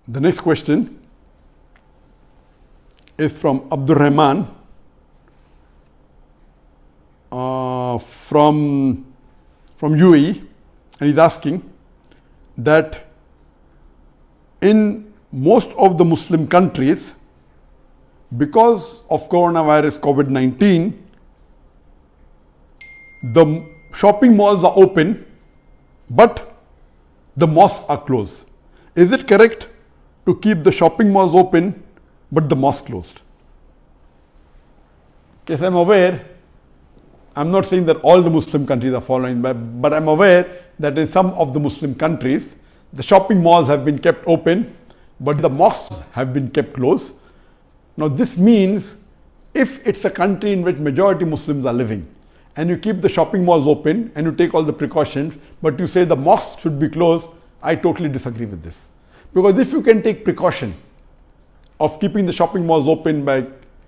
The next question is from Abdul Rahman from UAE, and he's asking that in most of the Muslim countries, because of coronavirus COVID-19, the shopping malls are open, but the mosques are closed. Is it correct to keep the shopping malls open, but the mosque closed? Yes, I'm aware. I'm not saying that all the Muslim countries are following, but I'm aware that in some of the Muslim countries, the shopping malls have been kept open, but the mosques have been kept closed. Now this means if it's a country in which majority Muslims are living, and you keep the shopping malls open and you take all the precautions, but you say the mosques should be closed, I totally disagree with this. Because if you can take precaution of keeping the shopping malls open by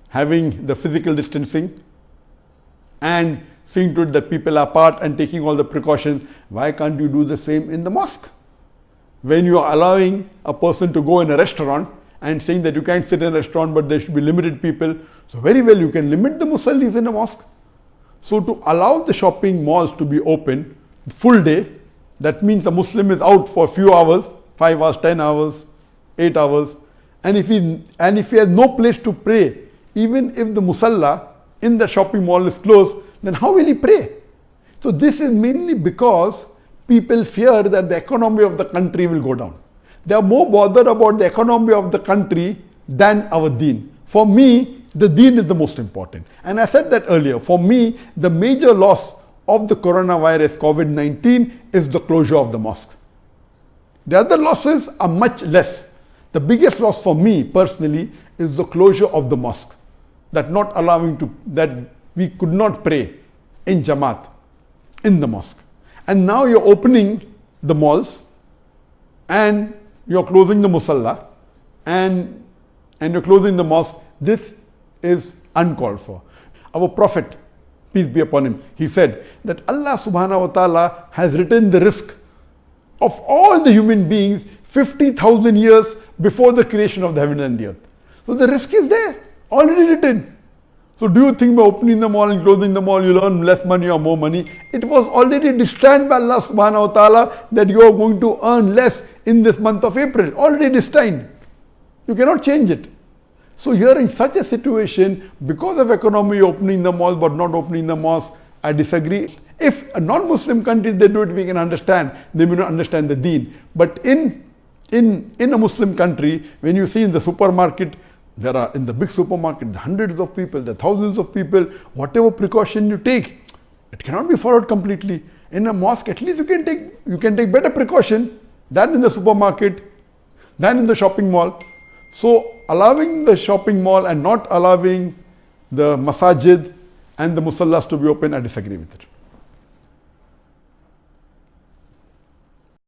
having the physical distancing and seeing to it that people are apart and taking all the precautions, why can't you do the same in the mosque? When you are allowing a person to go in a restaurant and saying that you can't sit in a restaurant but there should be limited people, so very well you can limit the musallis in a mosque. So to allow the shopping malls to be open full day, that means the Muslim is out for a few hours, 5 hours, 10 hours, 8 hours, and if he has no place to pray, even if the musalla in the shopping mall is closed, then how will he pray? So this is mainly because people fear that the economy of the country will go down. They are more bothered about the economy of the country than our deen. For me, the deen is the most important. And I said that earlier. For me, the major loss of the coronavirus, COVID-19, is the closure of the mosque. The other losses are much less. The biggest loss for me personally is the closure of the mosque. That we could not pray in Jamaat, in the mosque. And now you're opening the malls and you're closing the musalla and you're closing the mosque. This is uncalled for. Our Prophet, peace be upon him, he said that Allah subhanahu wa ta'ala has written the risk of all the human beings 50,000 years before the creation of the heaven and the earth. So the risk is there, already written. So do you think by opening the mall and closing the mall you'll earn less money or more money? It was already destined by Allah subhanahu wa ta'ala that you are going to earn less in this month of April. Already destined. You cannot change it. So here in such a situation, because of economy opening the mall but not opening the mosque, I disagree. If a non-Muslim country they do it, we can understand. They may not understand the deen. But in a Muslim country, when you see in the supermarket, there are in the big supermarket, the hundreds of people, the thousands of people, whatever precaution you take, it cannot be followed completely. In a mosque, at least you can take better precaution than in the supermarket, than in the shopping mall. So allowing the shopping mall and not allowing the masajid and the musallas to be open, I disagree with it.